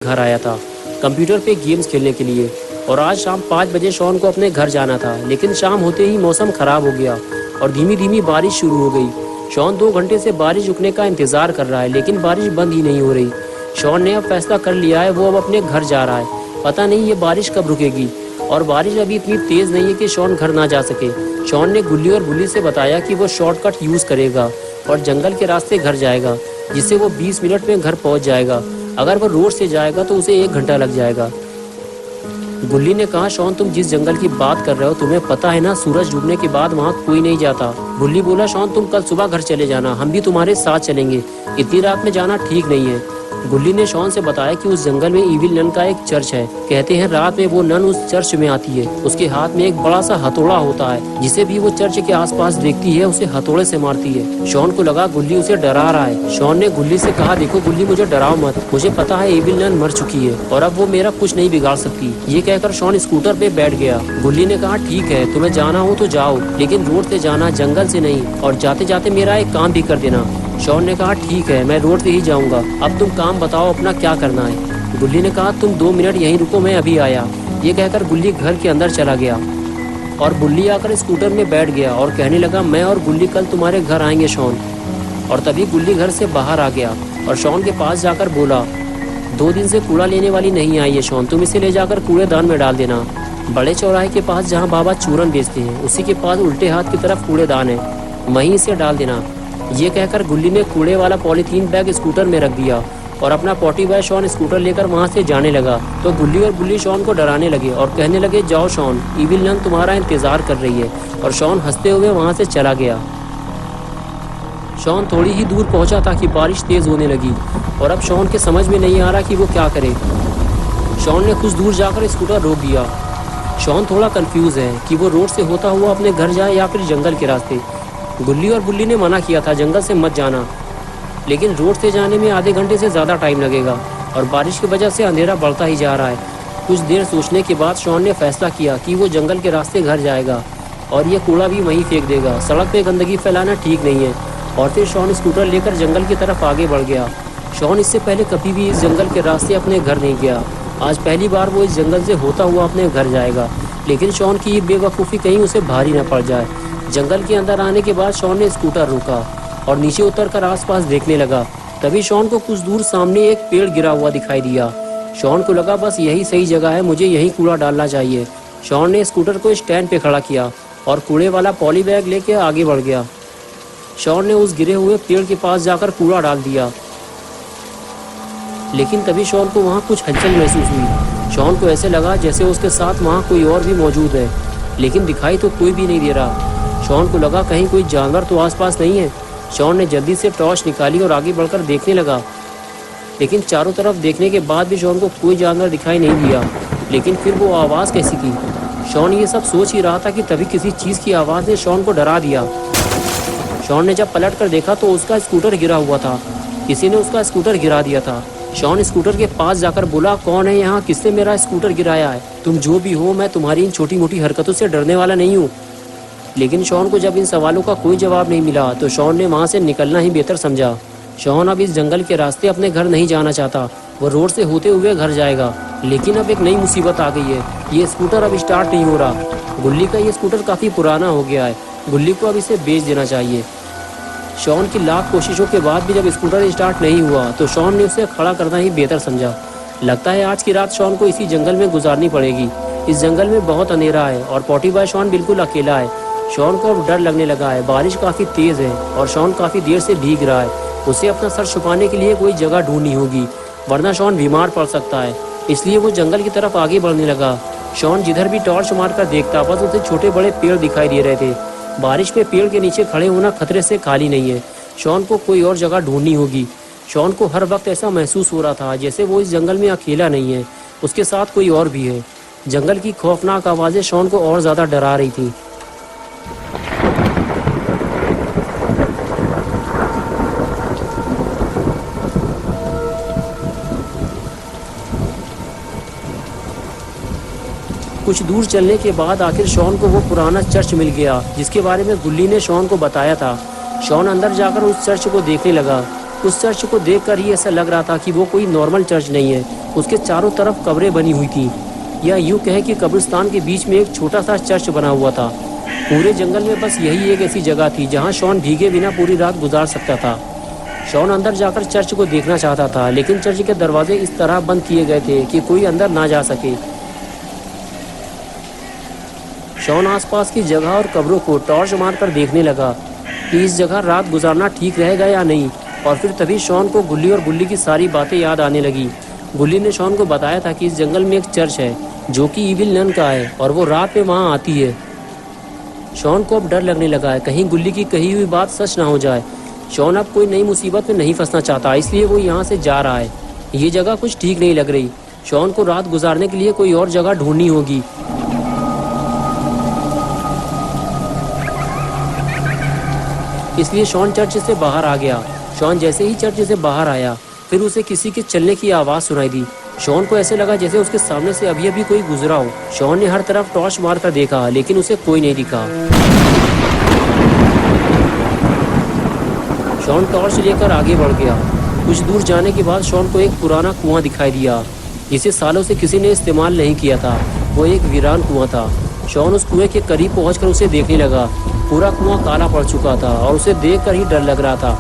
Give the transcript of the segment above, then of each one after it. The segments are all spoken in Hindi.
घर आया था कंप्यूटर पे गेम्स खेलने के लिए। और आज शाम 5 बजे शॉन को अपने घर जाना था, लेकिन शाम होते ही मौसम खराब हो गया और धीमी धीमी बारिश शुरू हो गई। शॉन 2 घंटे से बारिश रुकने का इंतजार कर रहा है, लेकिन बारिश बंद ही नहीं हो रही। शॉन ने अब फैसला कर लिया है, वो अब अपने घर जा रहा है। पता नहीं ये बारिश कब रुकेगी, और बारिश अभी इतनी तेज नहीं है कि शॉन घर ना जा सके। शॉन ने गुल्ली और बुल्ली से बताया कि वो शॉर्टकट यूज करेगा और जंगल के रास्ते घर जाएगा, जिससे वो 20 मिनट में घर पहुंच जाएगा। अगर वो रोड से जाएगा तो उसे 1 घंटा लग जाएगा। गुल्ली ने कहा, शॉन तुम जिस जंगल की बात कर रहे हो, तुम्हें पता है ना, सूरज डूबने के बाद वहाँ कोई नहीं जाता। गुल्ली बोला, शॉन तुम कल सुबह घर चले जाना, हम भी तुम्हारे साथ चलेंगे। इतनी रात में जाना ठीक नहीं है। गुल्ली ने शॉन से बताया कि उस जंगल में ईविल नन का एक चर्च है। कहते हैं रात में वो नन उस चर्च में आती है। उसके हाथ में एक बड़ा सा हथौड़ा होता है, जिसे भी वो चर्च के आसपास देखती है उसे हथौड़े से मारती है। शॉन को लगा गुल्ली उसे डरा रहा है। शॉन ने गुल्ली से कहा, देखो गुल्ली, मुझे डराओ मत, मुझे पता है ईविल नन मर चुकी है और अब वो मेरा कुछ नहीं बिगाड़ सकती। ये कहकर शॉन स्कूटर पे बैठ गया। गुल्ली ने कहा, ठीक है, तुम्हें जाना हो तो जाओ, लेकिन रोड से जाना, जंगल से नहीं, और जाते जाते मेरा एक काम भी कर देना। शॉन ने कहा, ठीक है, मैं रोड से ही जाऊंगा, अब तुम काम बताओ अपना क्या करना है। गुल्ली ने कहा, तुम 2 मिनट यहीं रुको, मैं अभी आया। ये कहकर गुल्ली घर के अंदर चला गया और बुल्ली आकर स्कूटर में बैठ गया और कहने लगा, मैं और गुल्ली कल तुम्हारे घर आएंगे शॉन। और तभी गुल्ली घर से बाहर आ गया और शॉन के पास जाकर बोला, 2 दिन से कूड़ा लेने वाली नहीं आई है शॉन, तुम इसे ले जाकर कूड़ेदान में डाल देना। बड़े चौराहे के पास जहाँ बाबा चूरन बेचते हैं, उसी के पास उल्टे हाथ की तरफ कूड़ेदान है, वहीं इसे डाल देना। ये कहकर गुल्ली ने कूड़े वाला पॉलीथीन बैग स्कूटर में रख दिया और अपना पॉटी बॉय शॉन स्कूटर लेकर वहाँ से जाने लगा। तो गुल्ली और बुल्ली शॉन को डराने लगे और कहने लगे, जाओ शॉन, ईविल नन तुम्हारा इंतजार कर रही है। और शॉन हंसते हुए वहाँ से चला गया। शॉन थोड़ी ही दूर पहुँचा था कि बारिश तेज होने लगी और अब शॉन के समझ में नहीं आ रहा कि वो क्या करे। शॉन ने कुछ दूर जाकर स्कूटर रोक दिया। शॉन थोड़ा कंफ्यूज है कि वो रोड से होता हुआ अपने घर जाए या फिर जंगल के रास्ते। गुल्ली और बुल्ली ने मना किया था जंगल से मत जाना, लेकिन रोड से जाने में आधे घंटे से ज़्यादा टाइम लगेगा और बारिश की वजह से अंधेरा बढ़ता ही जा रहा है। कुछ देर सोचने के बाद शॉन ने फैसला किया कि वो जंगल के रास्ते घर जाएगा और ये कूड़ा भी वहीं फेंक देगा। सड़क पे गंदगी फैलाना ठीक नहीं है। और फिर शॉन स्कूटर लेकर जंगल की तरफ आगे बढ़ गया। शॉन इससे पहले कभी भी इस जंगल के रास्ते अपने घर नहीं गया। आज पहली बार वो इस जंगल से होता हुआ अपने घर जाएगा, लेकिन शॉन की ये बेवकूफ़ी कहीं उसे भारी न पड़ जाए। जंगल के अंदर आने के बाद शॉन ने स्कूटर रोका और नीचे उतरकर आसपास देखने लगा। तभी शॉन को कुछ दूर सामने एक पेड़ गिरा हुआ दिखाई दिया। शॉन को लगा, बस यही सही जगह है, मुझे यहीं कूड़ा डालना चाहिए। शॉन ने स्कूटर को स्टैंड पे खड़ा किया और कूड़े वाला पॉली बैग लेके आगे बढ़ गया। शॉन ने उस गिरे हुए पेड़ के पास जाकर कूड़ा डाल दिया, लेकिन तभी शॉन को वहाँ कुछ हलचल महसूस हुई। शॉन को ऐसे लगा जैसे उसके साथ वहाँ कोई और भी मौजूद है, लेकिन दिखाई तो कोई भी नहीं दे रहा। शॉन को लगा कहीं कोई जानवर तो आसपास नहीं है। शॉन ने जल्दी से टॉर्च निकाली और आगे बढ़कर देखने लगा, लेकिन चारों तरफ देखने के बाद भी शॉन को कोई जानवर दिखाई नहीं दिया। लेकिन फिर वो आवाज़ कैसी थी? शॉन ये सब सोच ही रहा था कि तभी किसी चीज़ की आवाज़ ने शॉन को डरा दिया। शॉन ने जब पलट कर देखा तो उसका स्कूटर गिरा हुआ था। किसी ने उसका स्कूटर गिरा दिया था। शॉन स्कूटर के पास जाकर बोला, कौन है यहाँ, किसने मेरा स्कूटर गिराया है? तुम जो भी हो, मैं तुम्हारी इन छोटी मोटी हरकतों से डरने वाला नहीं हूँ। लेकिन शॉन को जब इन सवालों का कोई जवाब नहीं मिला तो शॉन ने वहाँ से निकलना ही बेहतर समझा। शॉन अब इस जंगल के रास्ते अपने घर नहीं जाना चाहता, वो रोड से होते हुए घर जाएगा। लेकिन अब एक नई मुसीबत आ गई है, ये स्कूटर अब स्टार्ट नहीं हो रहा। गुल्ली का ये स्कूटर काफ़ी पुराना हो गया है, गुल्ली को अब इसे बेच देना चाहिए। शॉन की लाख कोशिशों के बाद भी जब स्कूटर स्टार्ट नहीं हुआ तो शॉन ने उसे खड़ा करना ही बेहतर समझा। लगता है आज की रात शॉन को इसी जंगल में गुजारनी पड़ेगी। इस जंगल में बहुत अंधेरा है और पॉटी बॉय शॉन बिल्कुल अकेला है। शॉन को अब डर लगने लगा है। बारिश काफ़ी तेज़ है और शॉन काफ़ी देर से भीग रहा है। उसे अपना सर छुपाने के लिए कोई जगह ढूंढनी होगी, वरना शॉन बीमार पड़ सकता है। इसलिए वो जंगल की तरफ आगे बढ़ने लगा। शॉन जिधर भी टॉर्च मारकर देखता, बस उसे छोटे बड़े पेड़ दिखाई दे रहे थे। बारिश में पेड़ के नीचे खड़े होना खतरे से खाली नहीं है। शॉन को कोई और जगह ढूंढनी होगी। शॉन को हर वक्त ऐसा महसूस हो रहा था जैसे वो इस जंगल में अकेला नहीं है, उसके साथ कोई और भी है। जंगल की खौफनाक आवाज़ें शॉन को और ज़्यादा डरा रही थी। कुछ दूर चलने के बाद आखिर शॉन को वो पुराना चर्च मिल गया जिसके बारे में गुल्ली ने शॉन को बताया था। शॉन अंदर जाकर उस चर्च को देखने लगा। उस चर्च को देखकर ही ऐसा लग रहा था कि वो कोई नॉर्मल चर्च नहीं है। उसके चारों तरफ कब्रें बनी हुई थी, या यूँ कहे कि कब्रिस्तान के बीच में एक छोटा सा चर्च बना हुआ था। पूरे जंगल में बस यही एक ऐसी जगह थी जहाँ शॉन भीगे बिना पूरी रात गुजार सकता था। शॉन अंदर जाकर चर्च को देखना चाहता था, लेकिन चर्च के दरवाजे इस तरह बंद किए गए थे कि कोई अंदर ना जा सके। शॉन आसपास की जगह और कब्रों को टॉर्च मारकर देखने लगा कि इस जगह रात गुजारना ठीक रहेगा या नहीं। और फिर तभी शॉन को गुल्ली और बुल्ली की सारी बातें याद आने लगी। गुल्ली ने शॉन को बताया था कि इस जंगल में एक चर्च है जो कि इविल नन का है और वो रात में वहाँ आती है। शॉन को अब डर लगने लगा है, कहीं गुल्ली की कही हुई बात सच ना हो जाए। शॉन अब कोई नई मुसीबत में नहीं फंसना चाहता, इसलिए वो यहाँ से जा रहा है। ये जगह कुछ ठीक नहीं लग रही। शॉन को रात गुजारने के लिए कोई और जगह ढूंढनी होगी। इसलिए शॉन चर्च से बाहर आ गया। शॉन जैसे ही चर्च से बाहर आया, फिर उसे किसी के चलने की आवाज़ सुनाई दी। शॉन को ऐसे लगा जैसे उसके सामने से अभी अभी कोई गुजरा हो। शॉन ने हर तरफ टॉर्च मारकर देखा, लेकिन उसे कोई नहीं दिखा। शॉन टॉर्च लेकर आगे बढ़ गया। कुछ दूर जाने के बाद शॉन को एक पुराना कुआं दिखाई दिया, जिसे सालों से किसी ने इस्तेमाल नहीं किया था। वो एक वीरान कुआं था। शॉन उस कुएं के करीब पहुंचकर उसे देखने लगा। पूरा कुआं काला पड़ चुका था और उसे देखकर ही डर लग रहा था।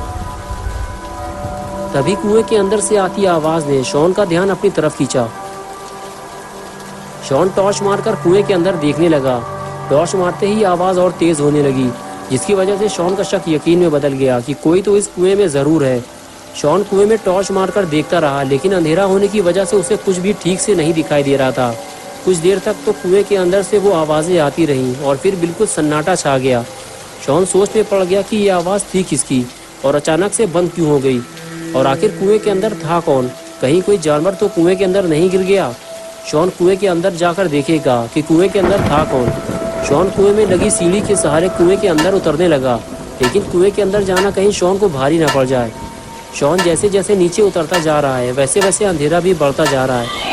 तभी कुएं के अंदर से आती आवाज ने शॉन का ध्यान अपनी तरफ खींचा। शॉन टॉर्च मारकर कुएं के अंदर देखने लगा। टॉर्च मारते ही आवाज और तेज होने लगी, जिसकी वजह से शॉन का शक यकीन में बदल गया कि कोई तो इस कुएं में जरूर है। शॉन कुएं में टॉर्च मारकर देखता रहा, लेकिन अंधेरा होने की वजह से उसे कुछ भी ठीक से नहीं दिखाई दे रहा था। कुछ देर तक तो कुएं के अंदर से वो आवाजें आती रहीं और फिर बिल्कुल सन्नाटा छा गया। शॉन सोच में पड़ गया कि ये आवाज़ थी किसकी और अचानक से बंद क्यों हो गई, और आखिर कुएं के अंदर था कौन? कहीं कोई जानवर तो कुएं के अंदर नहीं गिर गया? शॉन कुएं के अंदर जाकर देखेगा कि कुएं के अंदर था कौन। शॉन कुएं में लगी सीढ़ी के सहारे कुएं के अंदर उतरने लगा, लेकिन कुएं के अंदर जाना कहीं शॉन को भारी न पड़ जाए। शॉन जैसे जैसे नीचे उतरता जा रहा है, वैसे वैसे अंधेरा भी बढ़ता जा रहा है,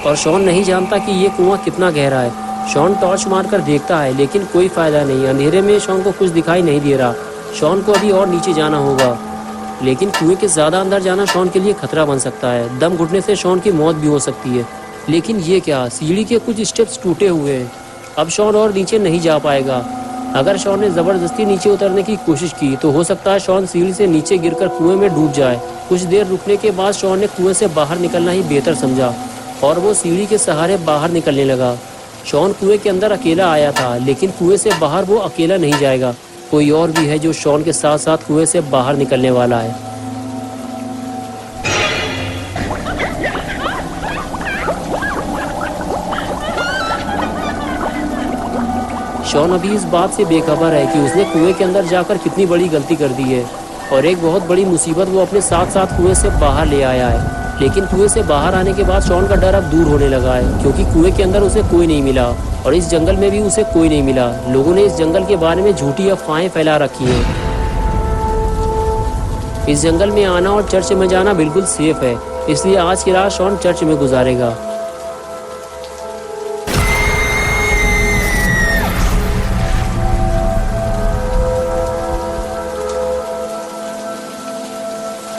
और शॉन नहीं जानता कि ये कुआं कितना गहरा है। शॉन टॉर्च मारकर देखता है, लेकिन कोई फायदा नहीं। अंधेरे में शॉन को कुछ दिखाई नहीं दे रहा। शॉन को अभी और नीचे जाना होगा, लेकिन कुएं के ज़्यादा अंदर जाना शॉन के लिए खतरा बन सकता है। दम घुटने से शॉन की मौत भी हो सकती है। लेकिन ये क्या, सीढ़ी के कुछ स्टेप्स टूटे हुए हैं। अब शॉन और नीचे नहीं जा पाएगा। अगर शॉन ने ज़बरदस्ती नीचे उतरने की कोशिश की तो हो सकता है शॉन सीढ़ी से नीचे गिरकर कुएं में डूब जाए। कुछ देर रुकने के बाद शॉन ने कुएं से बाहर निकलना ही बेहतर समझा और वो सीढ़ी के सहारे बाहर निकलने लगा। शॉन कुएं के अंदर अकेला आया था, लेकिन कुएं से बाहर वो अकेला नहीं जाएगा। कोई और भी है जो शॉन के साथ साथ कुएं से बाहर निकलने वाला है। शॉन अभी इस बात से बेखबर है कि उसने कुएं के अंदर जाकर कितनी बड़ी गलती कर दी है, और एक बहुत बड़ी मुसीबत वो अपने साथ साथ कुएं से बाहर ले आया है। लेकिन कुएं से बाहर आने के बाद शॉन का डर अब दूर होने लगा है, क्योंकि कुएं के अंदर उसे कोई नहीं मिला और इस जंगल में भी उसे कोई नहीं मिला। लोगों ने इस जंगल के बारे में झूठी अफवाहें फैला रखी हैं। इस जंगल में आना और चर्च में जाना बिल्कुल सेफ है, इसलिए आज की रात शॉन चर्च में गुजारेगा।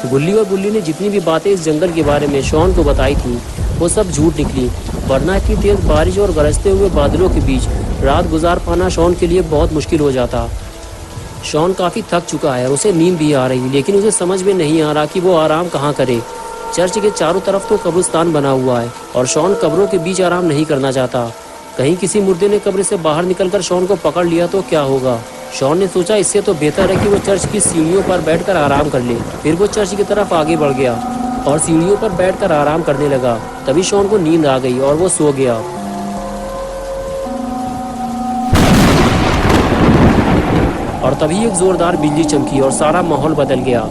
गुल्ली और बुल्ली ने जितनी भी बातें इस जंगल के बारे में शॉन को बताई थी, वो सब झूठ निकली, वरना इतनी तेज बारिश और गरजते हुए बादलों के बीच रात गुजार पाना शॉन के लिए बहुत मुश्किल हो जाता। शॉन काफ़ी थक चुका है और उसे नींद भी आ रही, लेकिन उसे समझ में नहीं आ रहा कि वो आराम कहाँ करे। चर्च के चारों तरफ तो कब्रिस्तान बना हुआ है और शॉन कब्रों के बीच आराम नहीं करना चाहता। कहीं किसी मुर्दे ने कब्र से बाहर निकलकर शॉन को पकड़ लिया तो क्या होगा। शॉन ने सोचा इससे तो बेहतर है कि वो चर्च की सीढ़ियों पर बैठकर आराम कर ले। फिर वो चर्च की तरफ आगे बढ़ गया और सीढ़ियों पर बैठकर आराम करने लगा। तभी शॉन को नींद आ गई और वो सो गया। और तभी एक जोरदार बिजली चमकी और सारा माहौल बदल गया।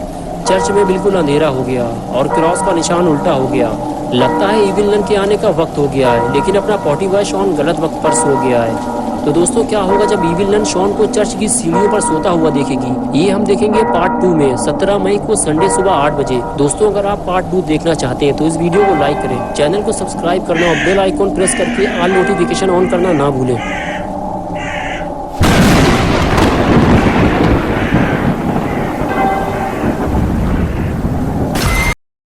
चर्च में बिल्कुल अंधेरा हो गया और क्रॉस का निशान उल्टा हो गया। लगता है इविल नन के आने का वक्त हो गया है, लेकिन अपना पॉटी बॉय शॉन गलत वक्त पर सो गया है। तो दोस्तों, क्या होगा जब इविल नन शॉन को चर्च की सीढ़ियों पर सोता हुआ देखेगी, ये हम देखेंगे पार्ट 2 में 17 मई को संडे सुबह 8 बजे। दोस्तों, अगर आप पार्ट 2 देखना चाहते हैं तो इस वीडियो को लाइक करें, चैनल को सब्सक्राइब करना और बेल आइकॉन प्रेस करके ऑल नोटिफिकेशन ऑन करना ना भूलें।